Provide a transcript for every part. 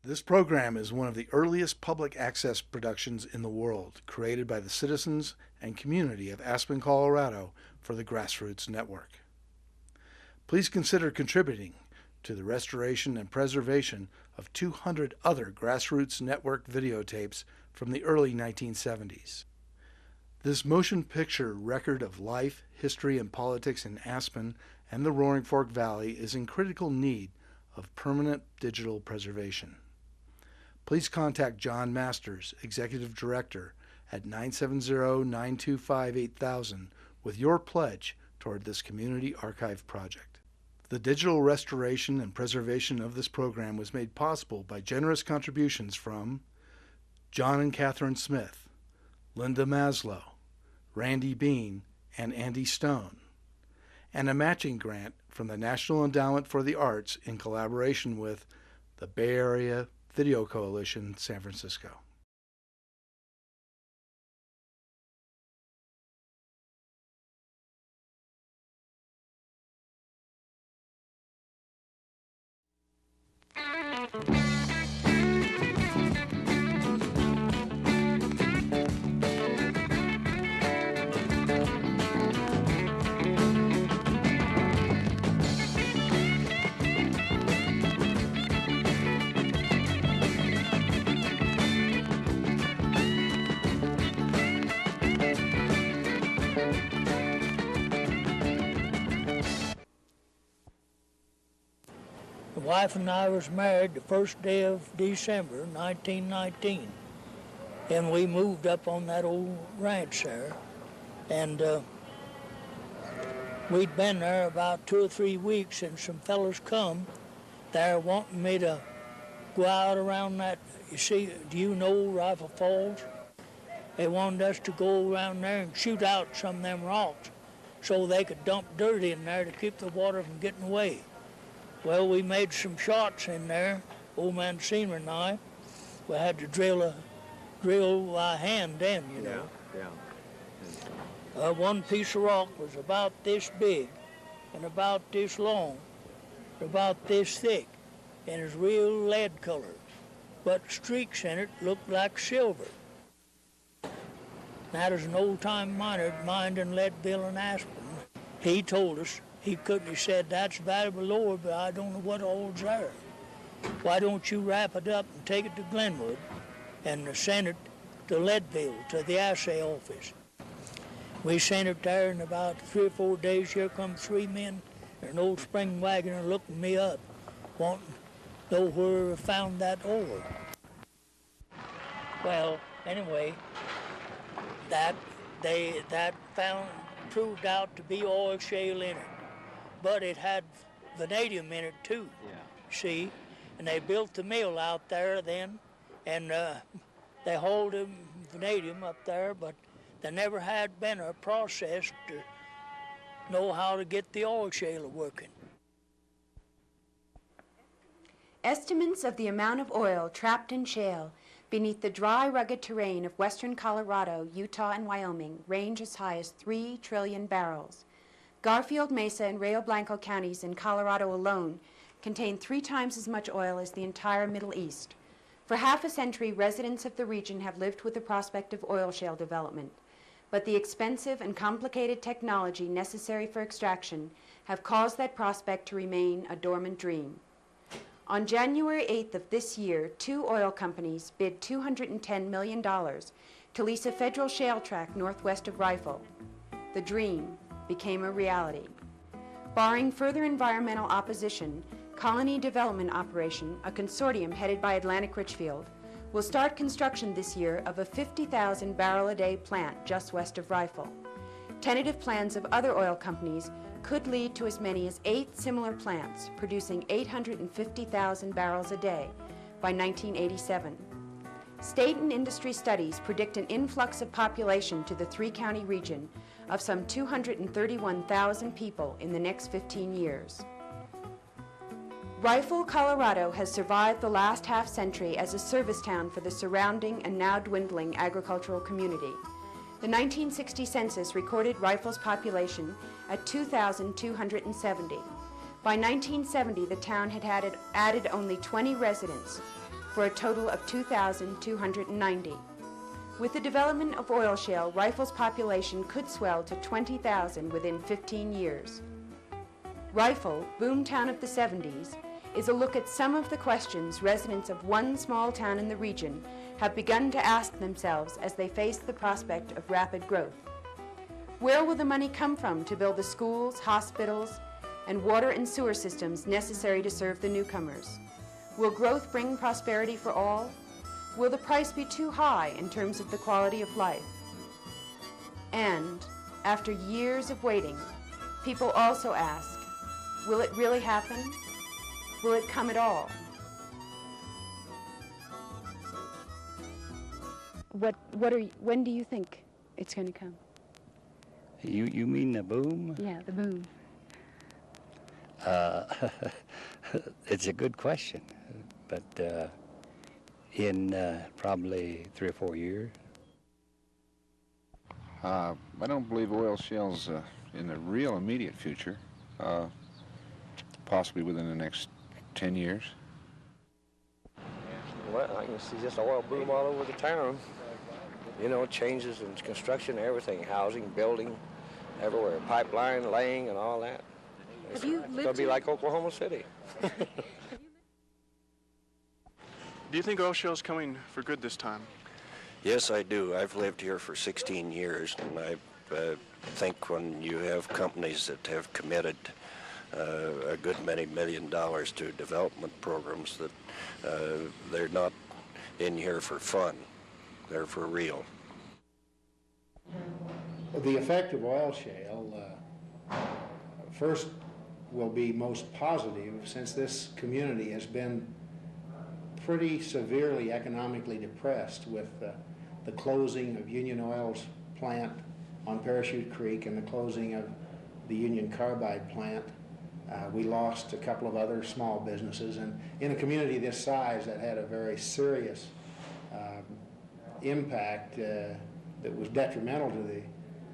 This program is one of the earliest public access productions in the world, created by the citizens and community of Aspen, Colorado for the Grassroots Network. Please consider contributing to the restoration and preservation of 200 other Grassroots Network videotapes from the early 1970s. This motion picture record of life, history, and politics in Aspen and the Roaring Fork Valley is in critical need of permanent digital preservation. Please contact John Masters, Executive Director, at 970-925-8000 with your pledge toward this community archive project. The digital restoration and preservation of this program was made possible by generous contributions from John and Catherine Smith, Linda Maslow, Randy Bean, and Andy Stone, and a matching grant from the National Endowment for the Arts in collaboration with the Bay Area Video Coalition, San Francisco. The wife and I was married the first day of December, 1919. And we moved up on that old ranch there. And we'd been there about 2 or 3 weeks, and some fellows come there wanting me to go out around that. You see, do you know Rifle Falls? They wanted us to go around there and shoot out some of them rocks so they could dump dirt in there to keep the water from getting away. Well, we made some shots in there, old man Seymour and I. We had to drill by hand then, you know. Yeah. One piece of rock was about this big and about this long, about this thick, and it's real lead color. But streaks in it looked like silver. That is an old-time miner that mined in Leadville and Aspen. He told us, he said, that's valuable ore, but I don't know what all's there. Why don't you wrap it up and take it to Glenwood and send it to Leadville, to the assay office? We sent it there, in about 3 or 4 days, here come 3 men in an old spring wagon looking me up, wanting to know where I found that ore. Well, anyway, that proved out to be oil shale in it. But it had vanadium in it too, see? And they built the mill out there then, and they hauled the vanadium up there, but there never had been a process to know how to get the oil shale working. Estimates of the amount of oil trapped in shale beneath the dry, rugged terrain of western Colorado, Utah, and Wyoming range as high as 3 trillion barrels. Garfield, Mesa, and Rio Blanco counties in Colorado alone contain 3 times as much oil as the entire Middle East. For half a century, residents of the region have lived with the prospect of oil shale development, but the expensive and complicated technology necessary for extraction have caused that prospect to remain a dormant dream. On January 8th of this year, 2 oil companies bid $210 million to lease a federal shale tract northwest of Rifle. The dream became a reality. Barring further environmental opposition, Colony Development Operation, a consortium headed by Atlantic Richfield, will start construction this year of a 50,000 barrel a day plant just west of Rifle. Tentative plans of other oil companies could lead to as many as 8 similar plants producing 850,000 barrels a day by 1987. State and industry studies predict an influx of population to the 3-county region of some 231,000 people in the next 15 years. Rifle, Colorado has survived the last half-century as a service town for the surrounding and now dwindling agricultural community. The 1960 census recorded Rifle's population at 2,270. By 1970, the town had added only 20 residents. for a total of 2,290. With the development of oil shale, Rifle's population could swell to 20,000 within 15 years. Rifle, boomtown of the 70s, is a look at some of the questions residents of one small town in the region have begun to ask themselves as they face the prospect of rapid growth. Where will the money come from to build the schools, hospitals, and water and sewer systems necessary to serve the newcomers? Will growth bring prosperity for all? Will the price be too high in terms of the quality of life? And, after years of waiting, people also ask, will it really happen? Will it come at all? When do you think it's going to come? You mean the boom? Yeah, the boom. It's a good question, but in probably 3 or 4 years. I don't believe oil shale's in the real immediate future, possibly within the next 10 years. Well, I can see just oil boom all over the town. You know, changes in construction, everything, housing, building, everywhere, pipeline laying and all that. It's going to be like Oklahoma City. Do you think oil shale's coming for good this time? Yes, I do. I've lived here for 16 years, and I think when you have companies that have committed a good many $1 million to development programs, that they're not in here for fun. They're for real. The effect of oil shale, first, will be most positive, since this community has been pretty severely economically depressed with the closing of Union Oil's plant on Parachute Creek and the closing of the Union Carbide plant. We lost a couple of other small businesses, and in a community this size that had a very serious impact that was detrimental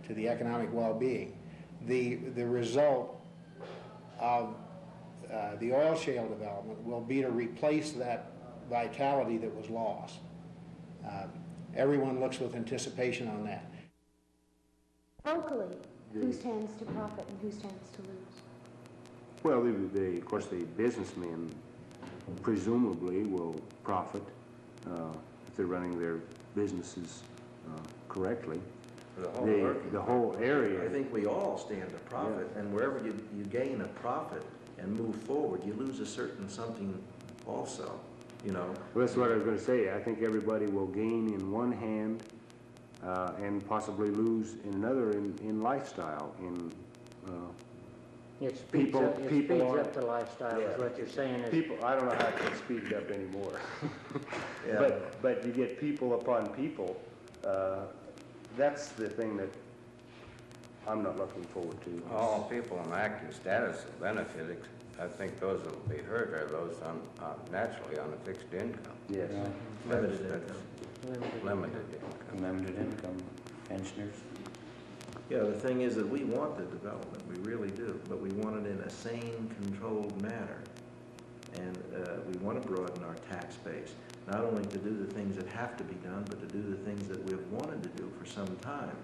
to the economic well-being. The result of the oil shale development will be to replace that vitality that was lost. Everyone looks with anticipation on that. Locally, who stands to profit and who stands to lose? Well, of course, the businessmen presumably will profit if they're running their businesses correctly. The whole area. I think we all stand to profit, yeah. And wherever you gain a profit and move forward, you lose a certain something also, you know. Well, that's what I was going to say. I think everybody will gain in one hand and possibly lose in another in lifestyle, in it speeds up the lifestyle, yeah. Is what you're saying. People, I don't know how it can speed it up anymore. Yeah. But you get people upon people. That's the thing that I'm not looking forward to. All people in active status will benefit. I think those that will be hurt are those naturally on a fixed income. Yes. Yeah. Limited income. Limited income pensioners. Yeah, the thing is that we want the development, we really do, but we want it in a sane, controlled manner. And we want to broaden our tax base, not only to do the things that have to be done, but to do the things that we've wanted to do for some time,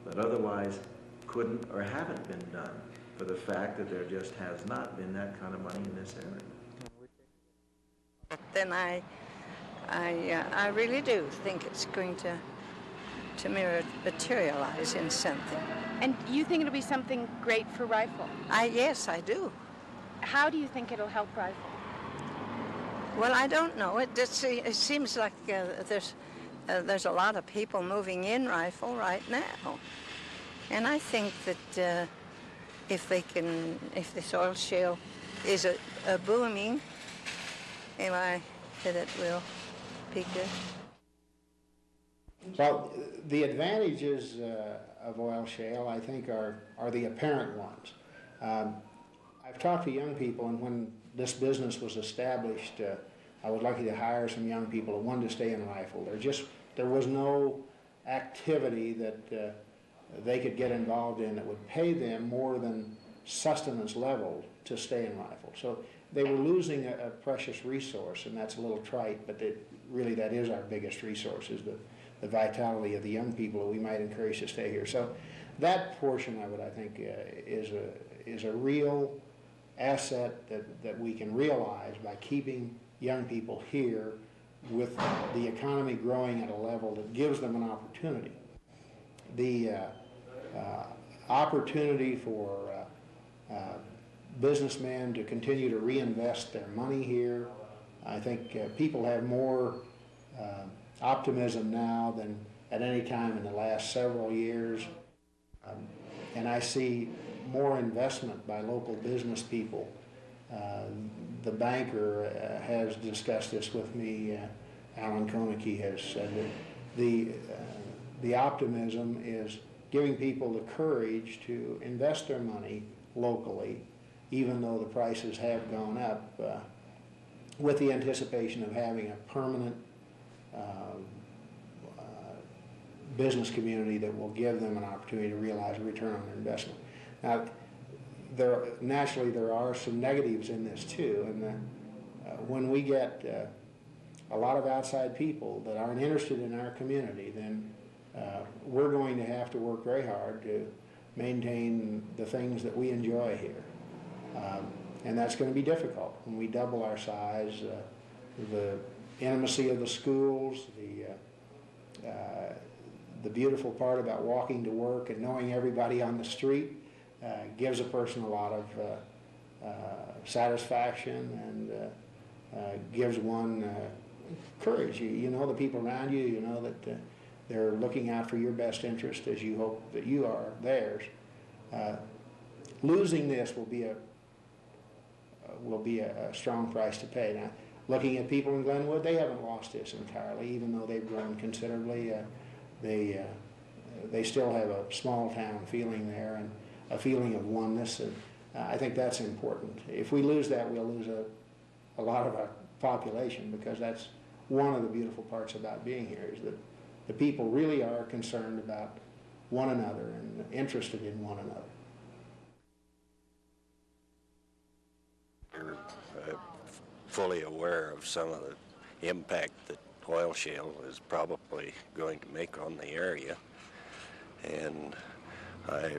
but otherwise couldn't or haven't been done for the fact that there just has not been that kind of money in this area. Then I really do think it's going to materialize in something. And you think it'll be something great for Rifle? Yes, I do. How do you think it'll help Rifle? Well, I don't know. It seems like there's a lot of people moving in Rifle right now. And I think that if this oil shale is a booming, that it will be good. Well, the advantages of oil shale, I think, are the apparent ones. I've talked to young people, and when this business was established, I was lucky to hire some young people who wanted to stay in Rifle. There was no activity that they could get involved in that would pay them more than sustenance level to stay in Rifle. So they were losing a precious resource, and that's a little trite, but really that is our biggest resource, is the vitality of the young people that we might encourage to stay here. So that portion of it, I think, is a real asset that we can realize by keeping young people here with the economy growing at a level that gives them an opportunity. The opportunity for businessmen to continue to reinvest their money here. I think people have more optimism now than at any time in the last several years. And I see more investment by local business people. The banker has discussed this with me. Alan Koeneke has said that the optimism is giving people the courage to invest their money locally, even though the prices have gone up, with the anticipation of having a permanent business community that will give them an opportunity to realize a return on their investment. Now, naturally there are some negatives in this too, and when we get a lot of outside people that aren't interested in our community, then we're going to have to work very hard to maintain the things that we enjoy here. And that's going to be difficult when we double our size. The intimacy of the schools, the beautiful part about walking to work and knowing everybody on the street gives a person a lot of satisfaction and gives one courage. You know the people around you, you know that they're looking out for your best interest as you hope that you are theirs. Losing this will be a strong price to pay. Now, looking at people in Glenwood, they haven't lost this entirely, even though they've grown considerably. They still have a small town feeling there and a feeling of oneness, and I think that's important. If we lose that, we'll lose a lot of our population, because that's one of the beautiful parts about being here, is that the people really are concerned about one another and interested in one another. You're fully aware of some of the impact that oil shale is probably going to make on the area, and I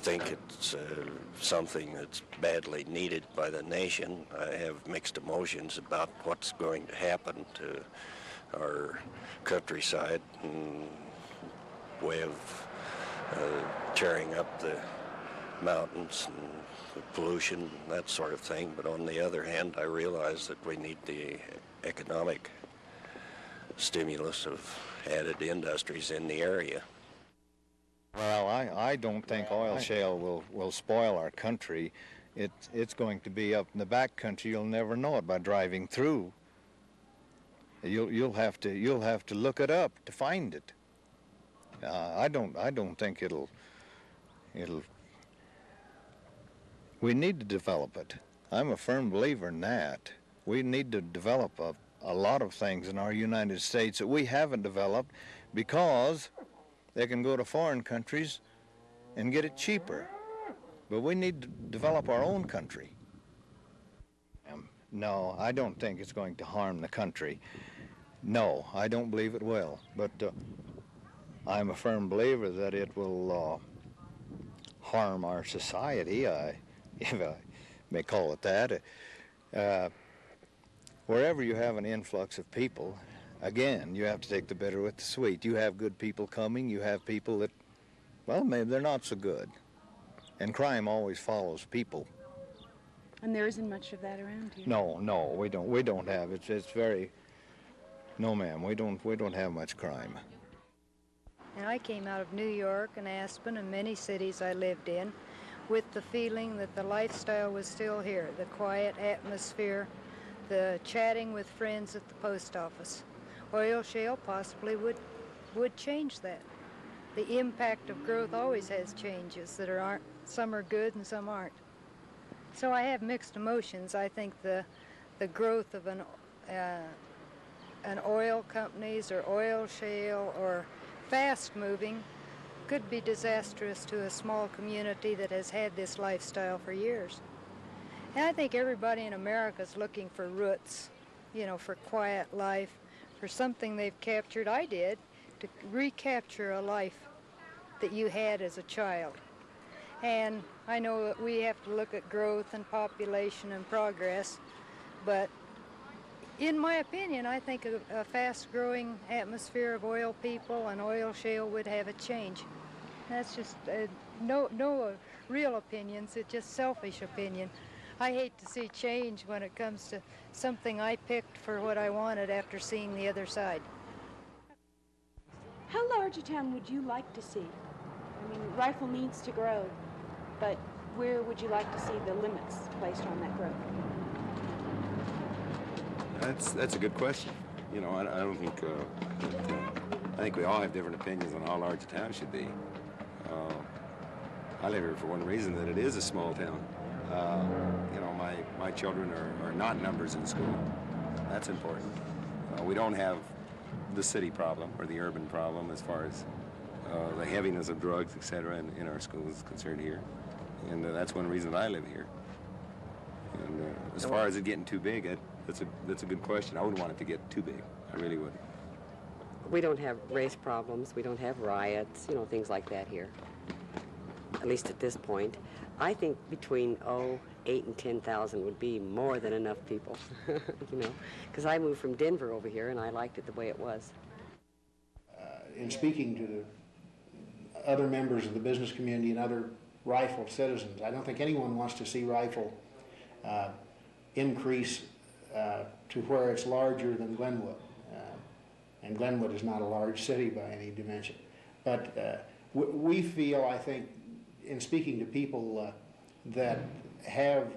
think it's something that's badly needed by the nation. I have mixed emotions about what's going to happen to our countryside in way of tearing up the mountains and the pollution and that sort of thing. But on the other hand, I realize that we need the economic stimulus of added industries in the area. Well, I don't think oil shale will spoil our country. It's going to be up in the back country. You'll never know it by driving through. You'll have to look it up to find it. I don't think it'll. We need to develop it. I'm a firm believer in that. We need to develop a lot of things in our United States that we haven't developed, because they can go to foreign countries and get it cheaper. But we need to develop our own country. No, I don't think it's going to harm the country. No, I don't believe it will. But I'm a firm believer that it will harm our society, if I may call it that. Wherever you have an influx of people, again, you have to take the bitter with the sweet. You have good people coming. You have people that, well, maybe they're not so good. And crime always follows people. And there isn't much of that around here. No, we don't have. It's very. No, ma'am, we don't have much crime. And I came out of New York and Aspen and many cities I lived in with the feeling that the lifestyle was still here, the quiet atmosphere, the chatting with friends at the post office. Oil shale possibly would change that. The impact of growth always has changes that aren't, some are good and some aren't. So I have mixed emotions. I think the growth of an oil companies or oil shale or fast moving could be disastrous to a small community that has had this lifestyle for years. And I think everybody in America is looking for roots, you know, for quiet life, for something they've captured. I did, to recapture a life that you had as a child. And I know that we have to look at growth and population and progress, but in my opinion, I think a fast-growing atmosphere of oil people and oil shale would have a change. That's just no real opinions, it's just selfish opinion. I hate to see change when it comes to something I picked for what I wanted after seeing the other side. How large a town would you like to see? I mean, Rifle needs to grow, but where would you like to see the limits placed on that growth? That's a good question. You know, I don't think, I think we all have different opinions on how large a town should be. I live here for one reason, that it is a small town. You know, my children are not numbers in school. That's important. We don't have the city problem or the urban problem as far as the heaviness of drugs, etc., in our schools is concerned here. And that's one reason I live here. And as far as it getting too big, that's a good question. I wouldn't want it to get too big. I really wouldn't. We don't have race problems. We don't have riots, you know, things like that here. At least at this point. I think between 8 and 10,000 would be more than enough people, you know, because I moved from Denver over here and I liked it the way it was. In speaking to the other members of the business community and other Rifle citizens, I don't think anyone wants to see Rifle increase to where it's larger than Glenwood. And Glenwood is not a large city by any dimension. But we feel, I think, in speaking to people that have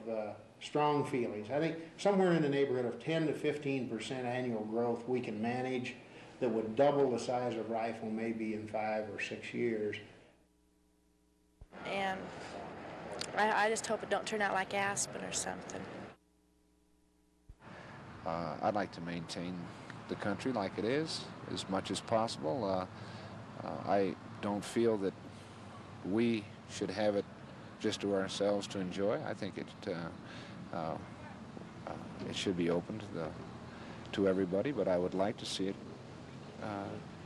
strong feelings, I think somewhere in the neighborhood of 10 to 15% annual growth we can manage that would double the size of Rifle maybe in 5 or 6 years. And I just hope it don't turn out like Aspen or something. I'd like to maintain the country like it is as much as possible. I don't feel that we should have it just to ourselves to enjoy. I think it should be open to everybody, but I would like to see it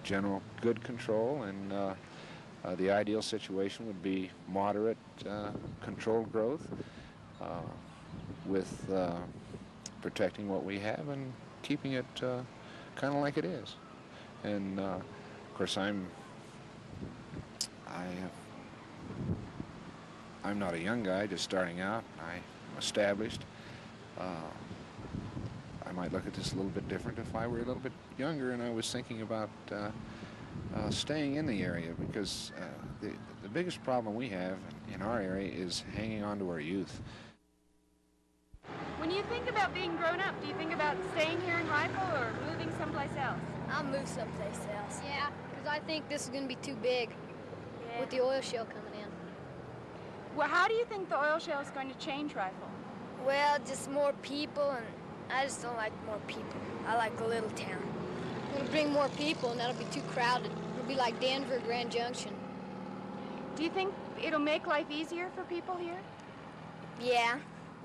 general good control, and the ideal situation would be moderate controlled growth with protecting what we have and keeping it kind of like it is. And of course, I'm not a young guy just starting out. I'm established. I might look at this a little bit different if I were a little bit younger and I was thinking about staying in the area, because the biggest problem we have in our area is hanging on to our youth. When you think about being grown up, do you think about staying here in Rifle or moving someplace else? I'll move someplace else. Yeah, because I think this is going to be too big with the oil shale coming in. Well, how do you think the oil shale is going to change Rifle? Well, just more people, and I just don't like more people. I like a little town. It'll bring more people, and that'll be too crowded. It'll be like Denver, Grand Junction. Do you think it'll make life easier for people here? Yeah,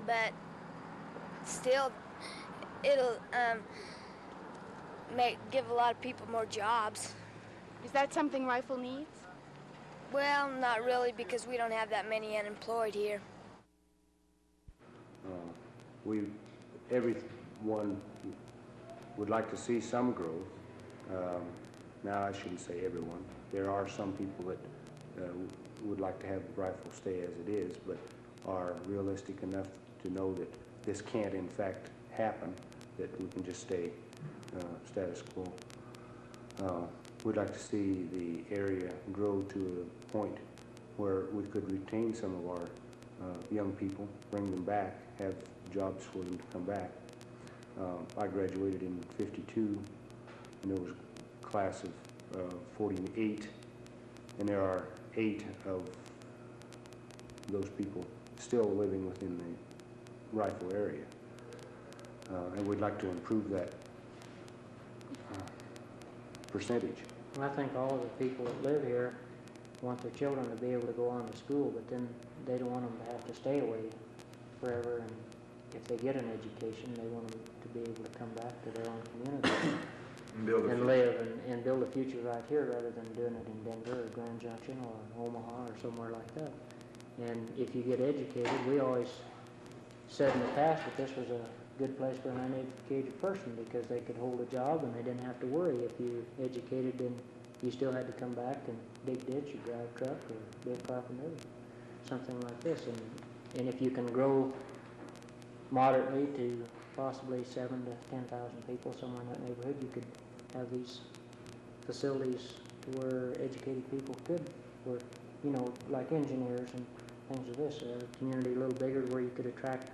but still, it'll give a lot of people more jobs. Is that something Rifle needs? Well, not really, because we don't have that many unemployed here. Everyone would like to see some growth. Now, I shouldn't say everyone. There are some people that would like to have Rifle stay as it is, but are realistic enough to know that this can't, in fact, happen, that we can just stay status quo. We'd like to see the area grow to a point where we could retain some of our young people, bring them back, have jobs for them to come back. I graduated in '52, and there was a class of 48, and there are 8 of those people still living within the Rifle area. And we'd like to improve that percentage. I think all of the people that live here want their children to be able to go on to school, but then they don't want them to have to stay away forever and if they get an education, they want them to be able to come back to their own community And live and build a future right here rather than doing it in Denver or Grand Junction or Omaha or somewhere like that. And if you get educated, we always said in the past that this was a good place for an uneducated person because they could hold a job and they didn't have to worry. If you educated, then you still had to come back and dig ditch or drive truck or be a carpenter, something like this. And if you can grow moderately to possibly 7,000 to 10,000 people somewhere in that neighborhood, you could have these facilities to where educated people could work, you know, like engineers and things of this. A community a little bigger where you could attract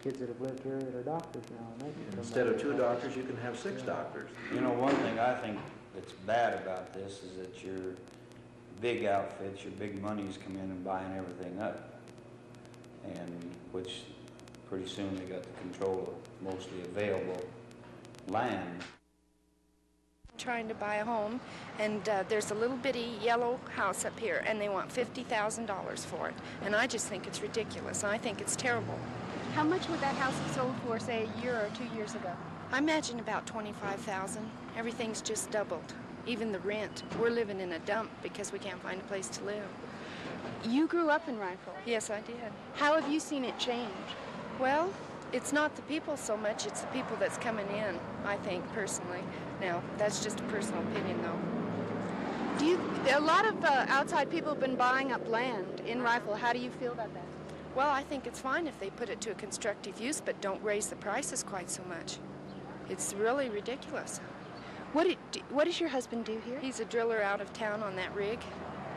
kids that have lived here that are doctors now. And they Instead of 2 doctors, you can have 6 doctors. You know, one thing I think that's bad about this is that your big outfits, your big monies come in and buying everything up. And which pretty soon they got the control of mostly available land. Trying to buy a home, and there's a little bitty yellow house up here, and they want $50,000 for it. And I just think it's ridiculous. I think it's terrible. How much would that house have sold for, say, a year or 2 years ago? I imagine about $25,000. Everything's just doubled. Even the rent. We're living in a dump because we can't find a place to live. You grew up in Rifle. Yes, I did. How have you seen it change? Well, it's not the people so much, it's the people that's coming in, I think, personally. Now, that's just a personal opinion, though. A lot of outside people have been buying up land in Rifle. How do you feel about that? Well, I think it's fine if they put it to a constructive use, but don't raise the prices quite so much. It's really ridiculous. What does your husband do here? He's a driller out of town on that rig,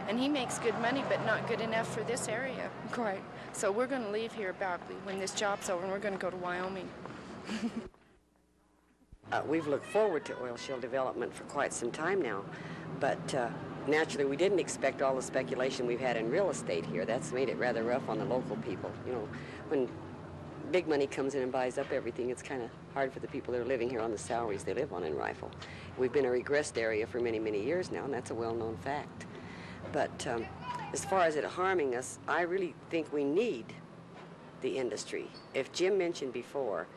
and he makes good money, but not good enough for this area. Quite. So we're going to leave here about when this job's over, and we're going to go to Wyoming. We've looked forward to oil shale development for quite some time now, but naturally we didn't expect all the speculation we've had in real estate here. That's made it rather rough on the local people. You know, when big money comes in and buys up everything, it's kind of hard for the people that are living here on the salaries they live on in Rifle. We've been a regressed area for many, many years now, and that's a well-known fact. But as far as it harming us, I really think we need the industry. If Jim mentioned before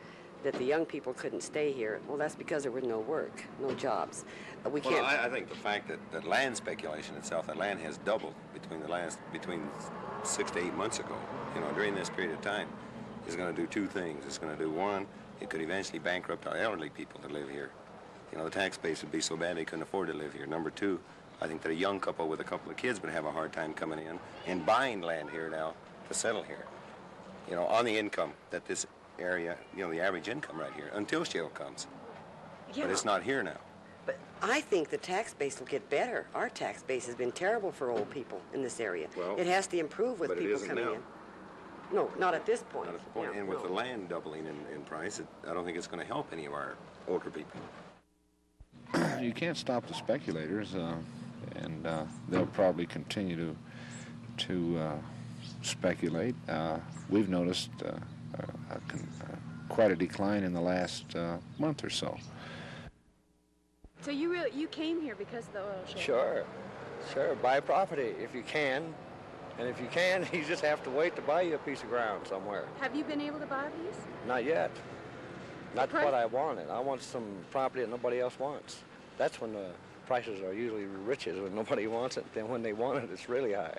that the young people couldn't stay here, well, that's because there was no work, no jobs. We can't. Well, I think the fact that land speculation itself, that land has doubled between 6 to 8 months ago, you know, during this period of time, is going to do 2 things. It's going to do one, it could eventually bankrupt our elderly people that live here. You know, the tax base would be so bad they couldn't afford to live here. Number 2, I think that a young couple with a couple of kids would have a hard time coming in and buying land here now to settle here. You know, on the income that this area, you know, the average income right here, until shale comes. Yeah. But it's not here now. But I think the tax base will get better. Our tax base has been terrible for old people in this area. Well, it has to improve with people coming in. No, not at this point. Not at the point. And with the land doubling in price, I don't think it's going to help any of our older people. You can't stop the speculators, and they'll probably continue to speculate. We've noticed quite a decline in the last month or so. So you came here because of the oil shale? Sure. Buy property if you can. And if you can, you just have to wait to buy you a piece of ground somewhere. Have you been able to buy these? Not yet. Not what I wanted. I want some property that nobody else wants. That's when the prices are usually richest, when nobody wants it. Then when they want it, it's really high.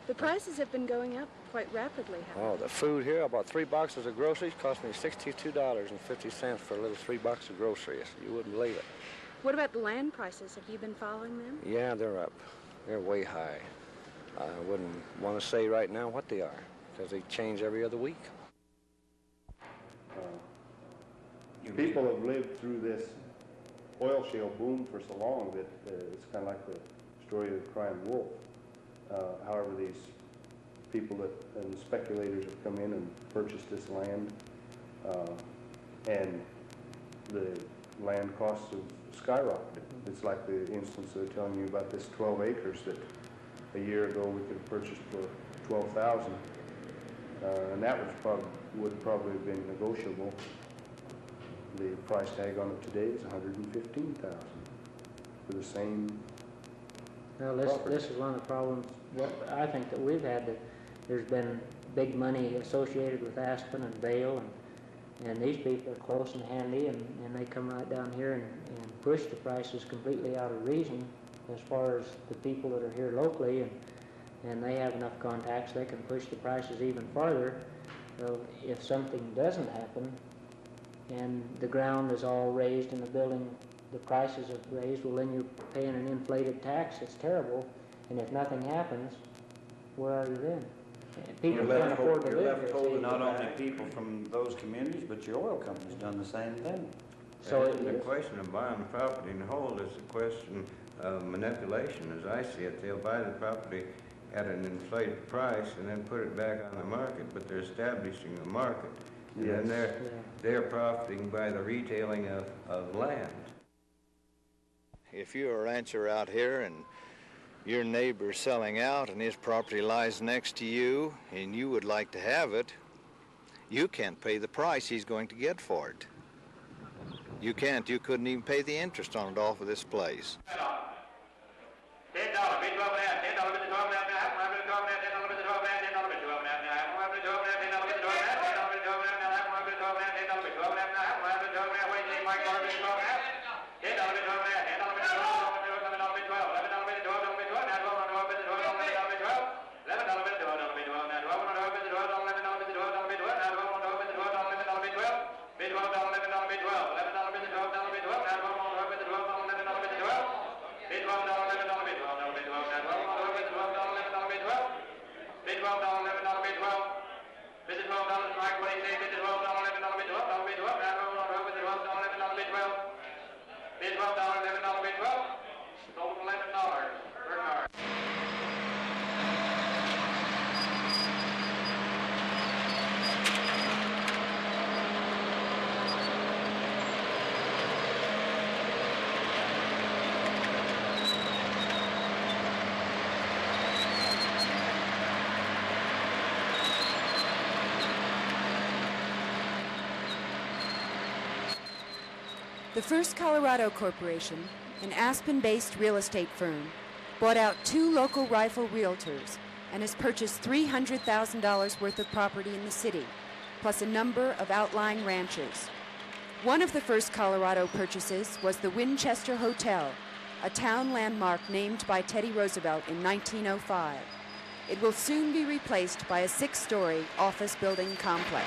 The prices have been going up quite rapidly. Oh, the food here, about 3 boxes of groceries cost me $62.50 for a little 3 boxes of groceries. You wouldn't believe it. What about the land prices? Have you been following them? Yeah, they're up. They're way high. I wouldn't want to say right now what they are, because they change every other week. People have lived through this oil shale boom for so long that it's kind of like the story of the crying wolf. However, these people and speculators have come in and purchased this land, and the land costs have skyrocketed. It's like the instance they're telling you about this 12 acres that a year ago we could have purchased for $12,000, and that would probably have been negotiable. The price tag on it today is $115,000 for the same. Well, this is one of the problems that I think that we've had. That there's been big money associated with Aspen and Vail, and these people are close and handy, and they come right down here and push the prices completely out of reason as far as the people that are here locally, and they have enough contacts they can push the prices even farther. So if something doesn't happen and the ground is all raised and the building, the prices are raised, well then you're paying an inflated tax. It's terrible. And if nothing happens, where are you then? People can't afford to live here. You're left holding not only people from those communities, but your oil company's done the same thing. So the question of buying the property and hold is a question of manipulation, as I see it. They'll buy the property at an inflated price and then put it back on the market, but they're establishing the market. Yes. And they're profiting by the retailing of land. If you're a rancher out here and your neighbor's selling out and his property lies next to you and you would like to have it, you can't pay the price he's going to get for it. You can't. You couldn't even pay the interest on it off of this place. The First Colorado Corporation, an Aspen-based real estate firm, bought out 2 local rifle realtors and has purchased $300,000 worth of property in the city, plus a number of outlying ranches. One of the First Colorado purchases was the Winchester Hotel, a town landmark named by Teddy Roosevelt in 1905. It will soon be replaced by a 6-story office building complex.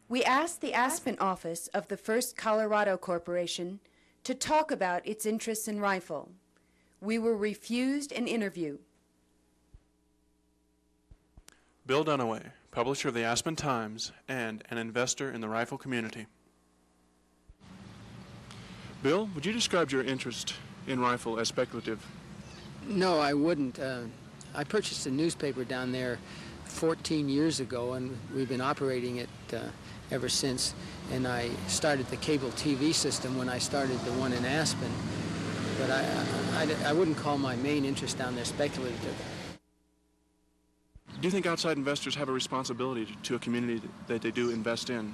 We asked the Aspen office of the First Colorado Corporation to talk about its interests in rifle. We were refused an interview. Bill Dunaway, publisher of the Aspen Times and an investor in the rifle community. Bill, would you describe your interest in rifle as speculative? No, I wouldn't. I purchased a newspaper down there 14 years ago, and we've been operating it ever since. And I started the cable TV system when I started the one in Aspen. But I wouldn't call my main interest down there speculative. Do you think outside investors have a responsibility to a community that they do invest in?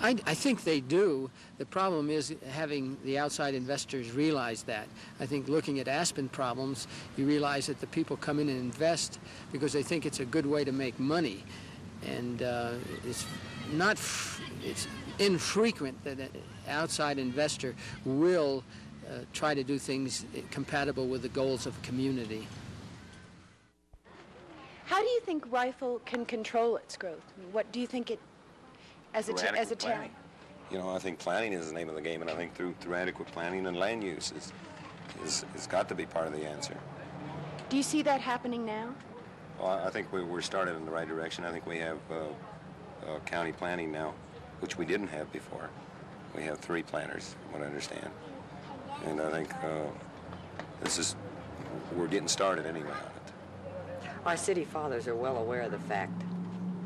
I think they do. The problem is having the outside investors realize that. I think looking at Aspen problems, you realize that the people come in and invest because they think it's a good way to make money. And it's infrequent that an outside investor will try to do things compatible with the goals of a community. How do you think rifle can control its growth? What do you think it, as a town? You know, I think planning is the name of the game, and I think through adequate planning and land use is got to be part of the answer. Do you see that happening now? Well, I think we're started in the right direction. I think we have county planning now, which we didn't have before. We have 3 planners, from what I understand. And I think we're getting started anyway on it. Our city fathers are well aware of the fact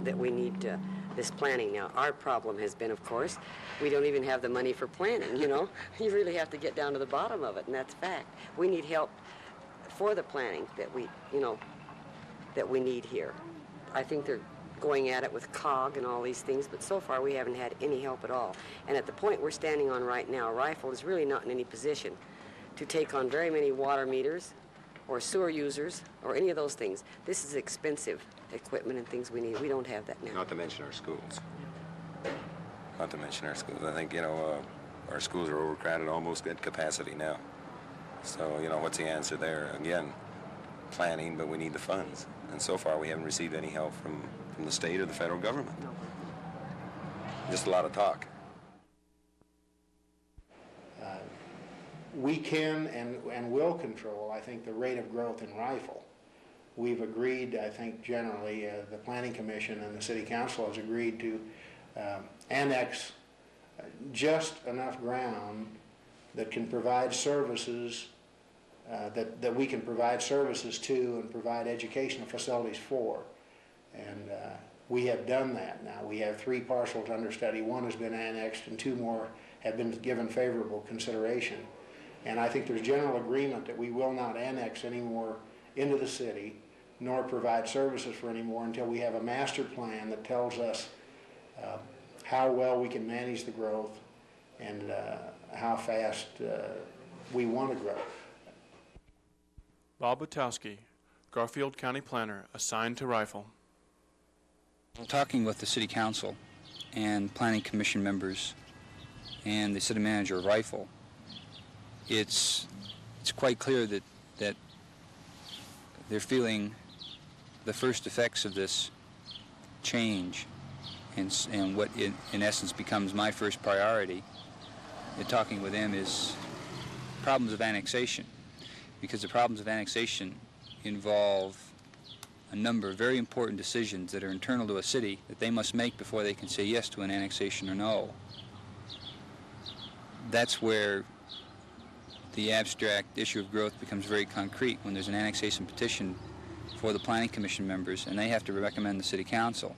that we need this planning. Now, our problem has been, of course, we don't even have the money for planning, you know. You really have to get down to the bottom of it, and that's fact. We need help for the planning that we need here. I think they're going at it with COG and all these things, but so far we haven't had any help at all. And at the point we're standing on right now, Rifle is really not in any position to take on very many water meters or sewer users or any of those things. This is expensive equipment and things we need. We don't have that now. Not to mention our schools. Not to mention our schools. I think, our schools are overcrowded, almost at capacity now. So, what's the answer there? Again, planning, but we need the funds. And so far we haven't received any help from the state or the federal government. Just a lot of talk. We can and will control, I think, the rate of growth in Rifle. We've agreed, I think, generally, the Planning Commission and the City Council has agreed to annex just enough ground that can provide services, that we can provide services to and provide educational facilities for. And we have done that now. We have 3 parcels under study. 1 has been annexed and 2 more have been given favorable consideration. And I think there's general agreement that we will not annex any more into the city nor provide services for any more until we have a master plan that tells us how well we can manage the growth and how fast we want to grow. Bob Butowski, Garfield County Planner, assigned to Rifle. Talking with the City Council and Planning Commission members and the City Manager of Rifle, it's quite clear that they're feeling the first effects of this change, and what in essence becomes my first priority in talking with them is problems of annexation, because the problems of annexation involve a number of very important decisions that are internal to a city that they must make before they can say yes to an annexation or no. That's where the abstract issue of growth becomes very concrete, when there's an annexation petition for the Planning Commission members and they have to recommend the City Council.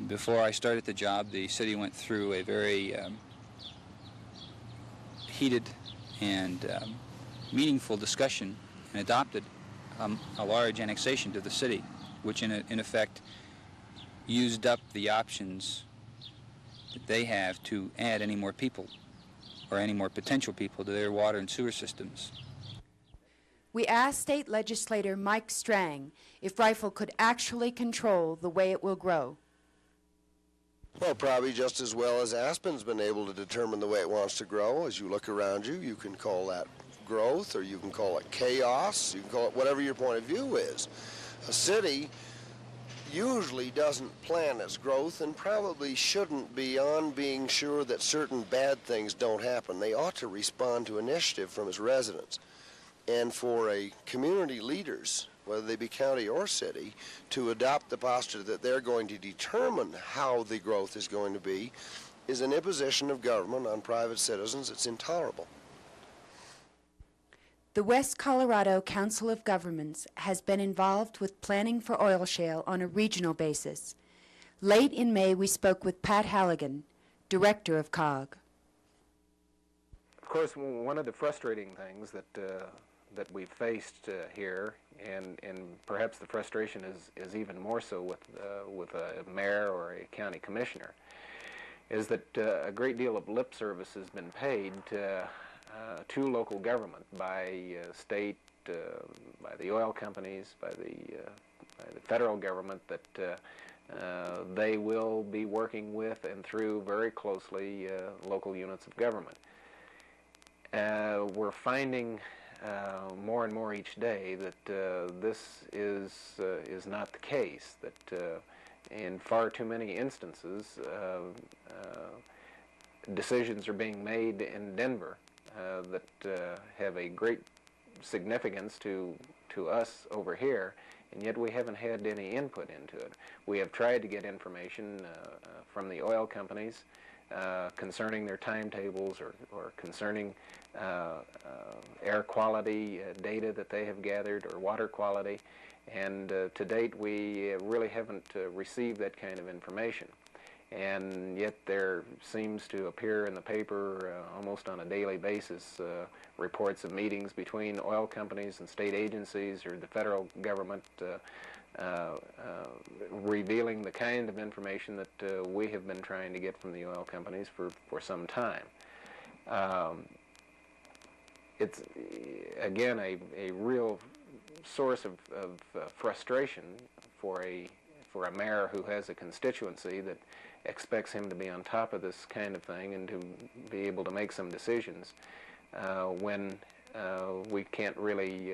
Before I started the job, the city went through a very heated and meaningful discussion and adopted a large annexation to the city, which in effect used up the options that they have to add any more people or any more potential people to their water and sewer systems. We asked State Legislator Mike Strang if Rifle could actually control the way it will grow. Well, probably just as well as Aspen's been able to determine the way it wants to grow. As you look around you, you can call that growth, or you can call it chaos, you can call it whatever your point of view is. A city usually doesn't plan its growth and probably shouldn't beyond being sure that certain bad things don't happen. They ought to respond to initiative from its residents. And for a community leaders, whether they be county or city, to adopt the posture that they're going to determine how the growth is going to be is an imposition of government on private citizens. It's intolerable. The West Colorado Council of Governments has been involved with planning for oil shale on a regional basis. Late in May, we spoke with Pat Halligan, director of COG. Of course, one of the frustrating things that we've faced here, and perhaps the frustration is even more so with a mayor or a county commissioner, is that a great deal of lip service has been paid to local government by state, by the oil companies, by the federal government, that they will be working with and through very closely local units of government. We're finding more and more each day that this is not the case, that in far too many instances decisions are being made in Denver that have a great significance to us over here, and yet we haven't had any input into it. We have tried to get information from the oil companies concerning their timetables or concerning air quality data that they have gathered, or water quality, and to date we really haven't received that kind of information. and yet there seems to appear in the paper almost on a daily basis reports of meetings between oil companies and state agencies or the federal government revealing the kind of information that we have been trying to get from the oil companies for some time. It's, again, a real source of frustration for a mayor who has a constituency that expects him to be on top of this kind of thing and to be able to make some decisions when we can't really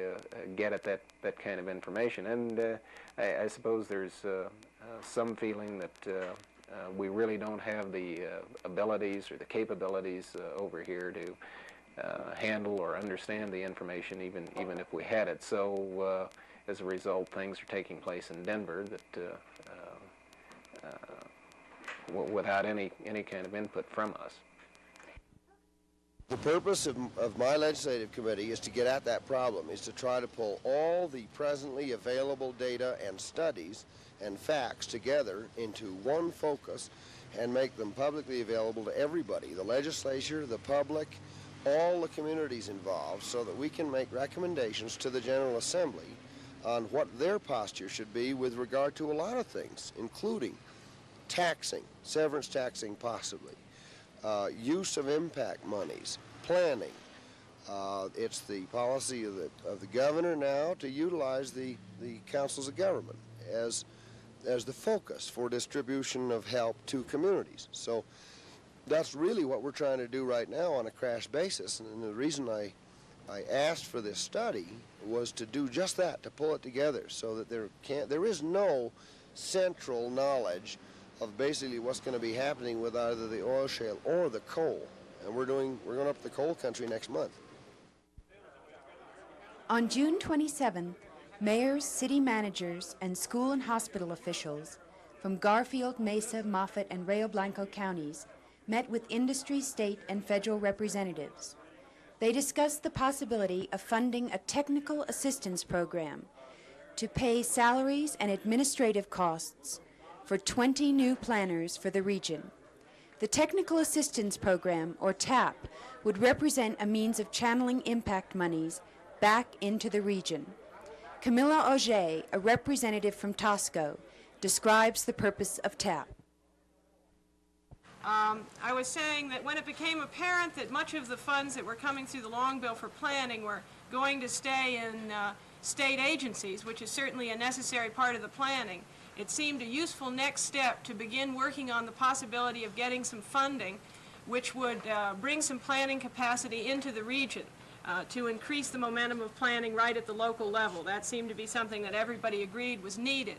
get at that kind of information. And I suppose there's some feeling that we really don't have the abilities or the capabilities over here to handle or understand the information, even if we had it. So as a result, things are taking place in Denver that without any kind of input from us. The purpose of my legislative committee is to get at that problem, is to try to pull all the presently available data and studies and facts together into one focus and make them publicly available to everybody, the legislature, the public, all the communities involved, so that we can make recommendations to the General Assembly on what their posture should be with regard to a lot of things, including taxing, severance taxing possibly, use of impact monies, planning. It's the policy of the governor now to utilize the councils of government as the focus for distribution of help to communities. So that's really what we're trying to do right now on a crash basis, and the reason I asked for this study was to do just that, to pull it together so that there is no central knowledge of basically what's going to be happening with either the oil shale or the coal. And we're going up to the coal country next month. On June 27th, mayors, city managers, and school and hospital officials from Garfield, Mesa, Moffat, and Rio Blanco counties met with industry, state, and federal representatives. They discussed the possibility of funding a technical assistance program to pay salaries and administrative costs for 20 new planners for the region. The Technical Assistance Program, or TAP, would represent a means of channeling impact monies back into the region. Camilla Auger, a representative from Tosco, describes the purpose of TAP. I was saying that when it became apparent that much of the funds that were coming through the long bill for planning were going to stay in state agencies, which is certainly a necessary part of the planning, it seemed a useful next step to begin working on the possibility of getting some funding which would bring some planning capacity into the region to increase the momentum of planning right at the local level. That seemed to be something that everybody agreed was needed.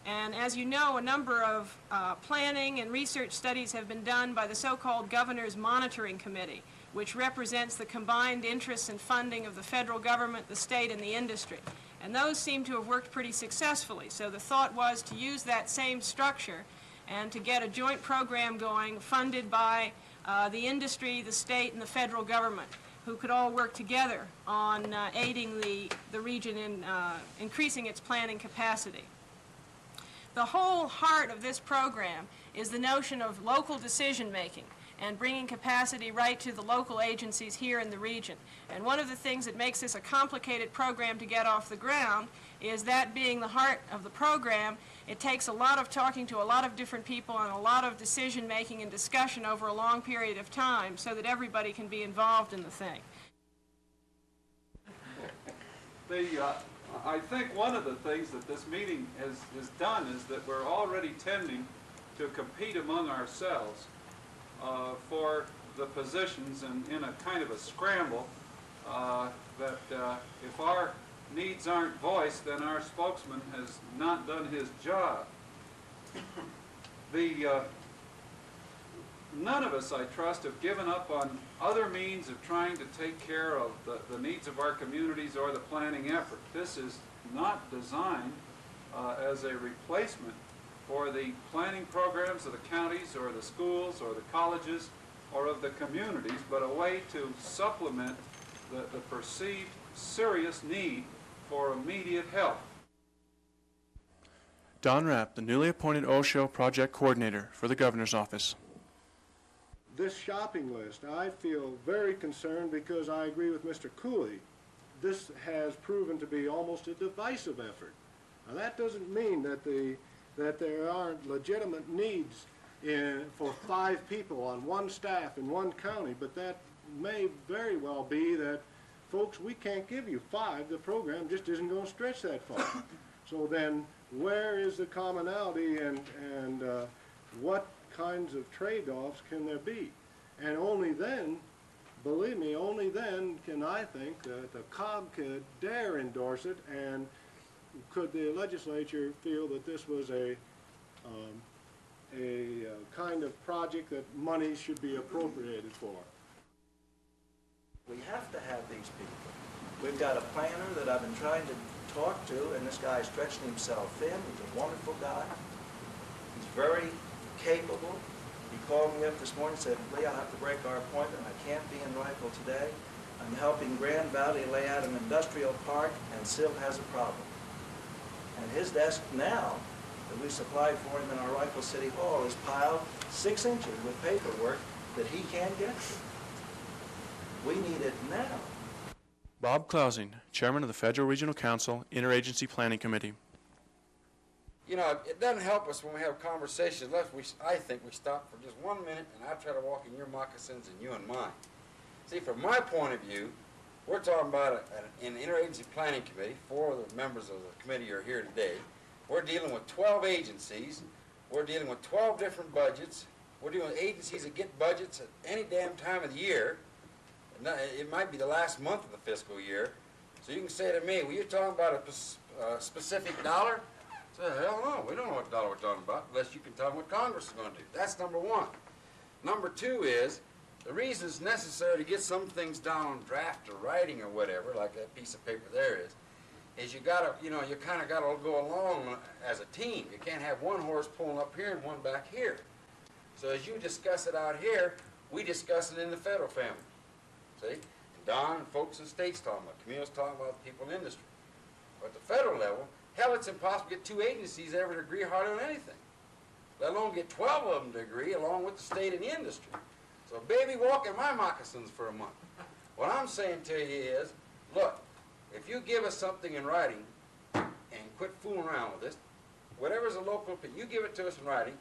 And as you know, a number of planning and research studies have been done by the so-called Governor's Monitoring Committee, which represents the combined interests and funding of the federal government, the state, and the industry. And those seem to have worked pretty successfully. So the thought was to use that same structure and to get a joint program going funded by the industry, the state, and the federal government, who could all work together on aiding the region in increasing its planning capacity. The whole heart of this program is the notion of local decision-making and bringing capacity right to the local agencies here in the region. And one of the things that makes this a complicated program to get off the ground is that being the heart of the program, it takes a lot of talking to a lot of different people and a lot of decision-making and discussion over a long period of time so that everybody can be involved in the thing. I think one of the things that this meeting has done is that we're already tending to compete among ourselves for the positions and in a kind of a scramble that if our needs aren't voiced, then our spokesman has not done his job. None of us, I trust, have given up on other means of trying to take care of the needs of our communities or the planning effort. This is not designed as a replacement for the planning programs of the counties or the schools or the colleges or of the communities, but a way to supplement the perceived serious need for immediate help. Don Rapp, the newly appointed oil shale project coordinator for the governor's office. This shopping list, I feel very concerned because I agree with Mr. Cooley. This has proven to be almost a divisive effort. Now, that doesn't mean that there aren't legitimate needs for 5 people on one staff in one county, but that may very well be that, folks, we can't give you 5. The program just isn't going to stretch that far. So then, where is the commonality, and what kinds of trade-offs can there be? And only then, believe me, only then can I think that the COG could dare endorse it, and could the legislature feel that this was a kind of project that money should be appropriated for. We have to have these people. We've got a planner that I've been trying to talk to, and this guy is stretching himself thin. He's a wonderful guy. He's very capable. He called me up this morning and said, Lee, I'll have to break our appointment. I can't be in Rifle today. I'm helping Grand Valley lay out an industrial park, and Sil has a problem. And his desk now, that we supplied for him in our Rifle City Hall, is piled 6 inches with paperwork that he can't get to. We need it now. Bob Klausing, chairman of the Federal Regional Council Interagency Planning Committee. You know, it doesn't help us when we have conversations. I think we stop for just 1 minute, and I try to walk in your moccasins and you in mine. See, from my point of view, we're talking about an interagency planning committee. 4 of the members of the committee are here today. We're dealing with 12 agencies. We're dealing with 12 different budgets. We're dealing with agencies that get budgets at any damn time of the year. It might be the last month of the fiscal year. So you can say to me, well, you're talking about a specific dollar? I say, hell no, we don't know what dollar we're talking about unless you can tell me what Congress is going to do. That's number 1. Number 2 is, the reason it's necessary to get some things down on draft or writing or whatever, like that piece of paper there is you gotta, you kind of gotta go along as a team. You can't have one horse pulling up here and one back here. So as you discuss it out here, we discuss it in the federal family. See? And Don and folks in states talking about, Camille's talking about the people in industry. But at the federal level, hell, it's impossible to get 2 agencies ever to agree hardly on anything, let alone get 12 of them to agree along with the state and the industry. So baby, walk in my moccasins for a month. What I'm saying to you is, look, if you give us something in writing and quit fooling around with this, whatever's a local opinion, you give it to us in writing,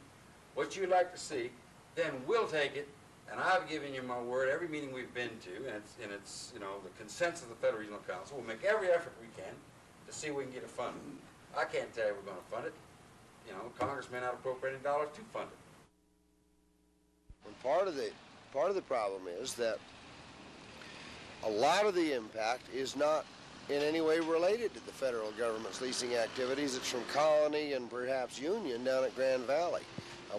what you'd like to see, then we'll take it. And I've given you my word, every meeting we've been to, and it's the consensus of the Federal Regional Council, we'll make every effort we can to see if we can get it funded. I can't tell you we're going to fund it. Congress may not appropriate any dollars to fund it. And part of the problem is that a lot of the impact is not in any way related to the federal government's leasing activities. It's from Colony and perhaps Union down at Grand Valley.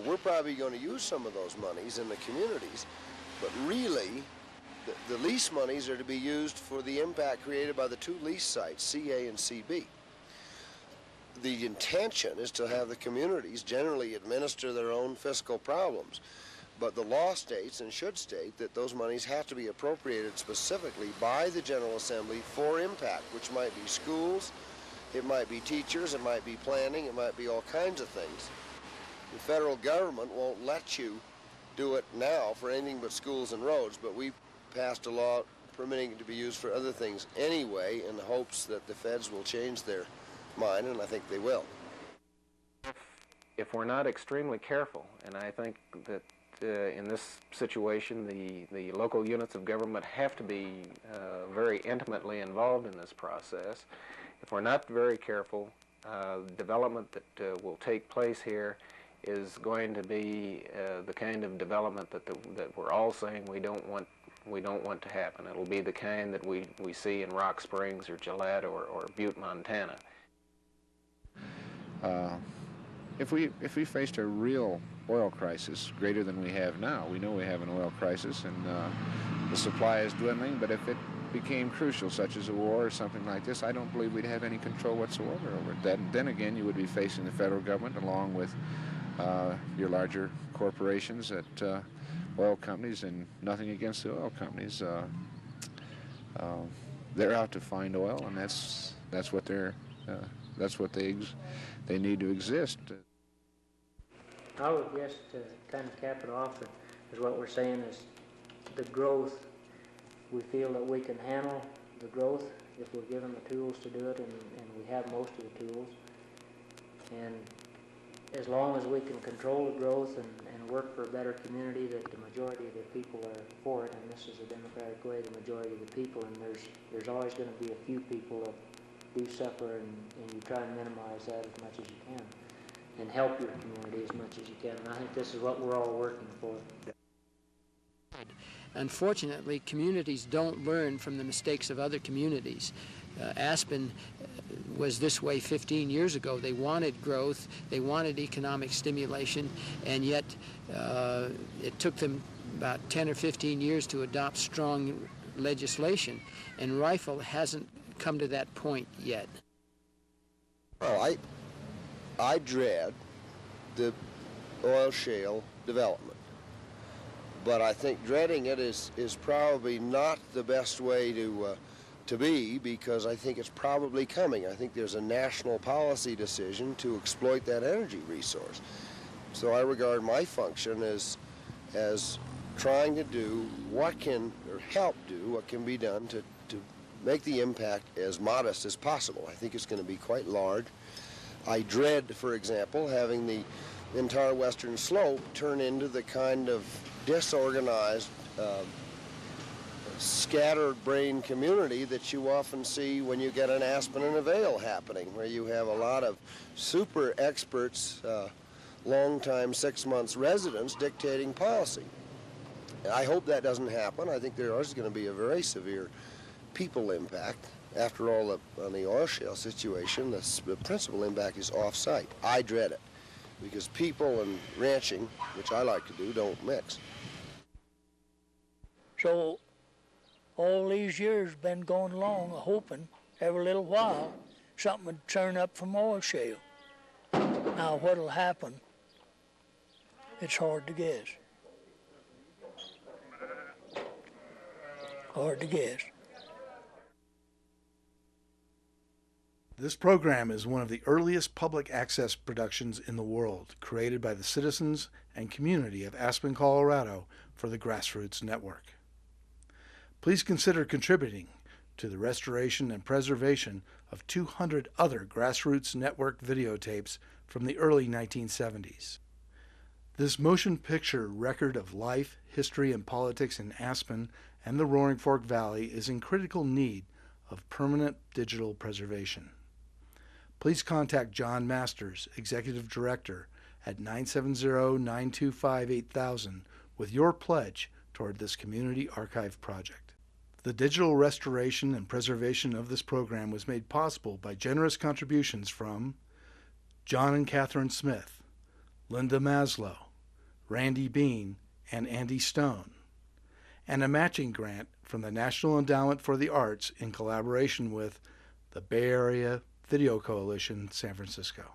We're probably going to use some of those monies in the communities, but really the lease monies are to be used for the impact created by the 2 lease sites, CA and CB. The intention is to have the communities generally administer their own fiscal problems, but the law states and should state that those monies have to be appropriated specifically by the General Assembly for impact, which might be schools, it might be teachers, it might be planning, it might be all kinds of things. The federal government won't let you do it now for anything but schools and roads, but we passed a law permitting it to be used for other things anyway in the hopes that the feds will change their mind, and I think they will. If we're not extremely careful, and I think that in this situation the local units of government have to be very intimately involved in this process. If we're not very careful, development that will take place here is going to be the kind of development that we're all saying we don't want to happen. It'll be the kind that we see in Rock Springs or Gillette or Butte, Montana. If we faced a real oil crisis greater than we have now, we know we have an oil crisis and the supply is dwindling, but if it became crucial, such as a war or something like this, I don't believe we'd have any control whatsoever over it. Then again, you would be facing the federal government along with your larger corporations at oil companies, and nothing against the oil companies. They're out to find oil, and that's what they're that's what they need to exist. I would guess to kind of cap it off is what we're saying is the growth. We feel that we can handle the growth if we're given the tools to do it, and we have most of the tools. And as long as we can control the growth and work for a better community, that the majority of the people are for it, and this is a democratic way, the majority of the people, and there's always going to be a few people that do suffer, and you try and minimize that as much as you can, and help your community as much as you can. And I think this is what we're all working for. Unfortunately, communities don't learn from the mistakes of other communities. Aspen was this way 15 years ago. They wanted growth, they wanted economic stimulation, and yet it took them about 10 or 15 years to adopt strong legislation, and Rifle hasn't come to that point yet. Well, I dread the oil shale development. But I think dreading it is probably not the best way to be, because I think it's probably coming. I think there's a national policy decision to exploit that energy resource. So I regard my function as trying to do what can, or help do what can be done to make the impact as modest as possible. I think it's going to be quite large. I dread, for example, having the entire western slope turn into the kind of disorganized, scattered brain community that you often see when you get an Aspen and a Vail happening, where you have a lot of super experts, long-time 6 months residents dictating policy. I hope that doesn't happen. I think there is going to be a very severe people impact. After all, on the oil shale situation, the principal impact is off-site. I dread it, because people and ranching, which I like to do, don't mix. So all these years been going along hoping every little while something would turn up from oil shale. Now what'll happen, it's hard to guess. Hard to guess. This program is one of the earliest public access productions in the world, created by the citizens and community of Aspen, Colorado for the Grassroots Network. Please consider contributing to the restoration and preservation of 200 other Grassroots Network videotapes from the early 1970s. This motion picture record of life, history, and politics in Aspen and the Roaring Fork Valley is in critical need of permanent digital preservation. Please contact John Masters, Executive Director, at 970-925-8000 with your pledge toward this community archive project. The digital restoration and preservation of this program was made possible by generous contributions from John and Catherine Smith, Linda Maslow, Randy Bean, and Andy Stone, and a matching grant from the National Endowment for the Arts in collaboration with the Bay Area Video Coalition, San Francisco.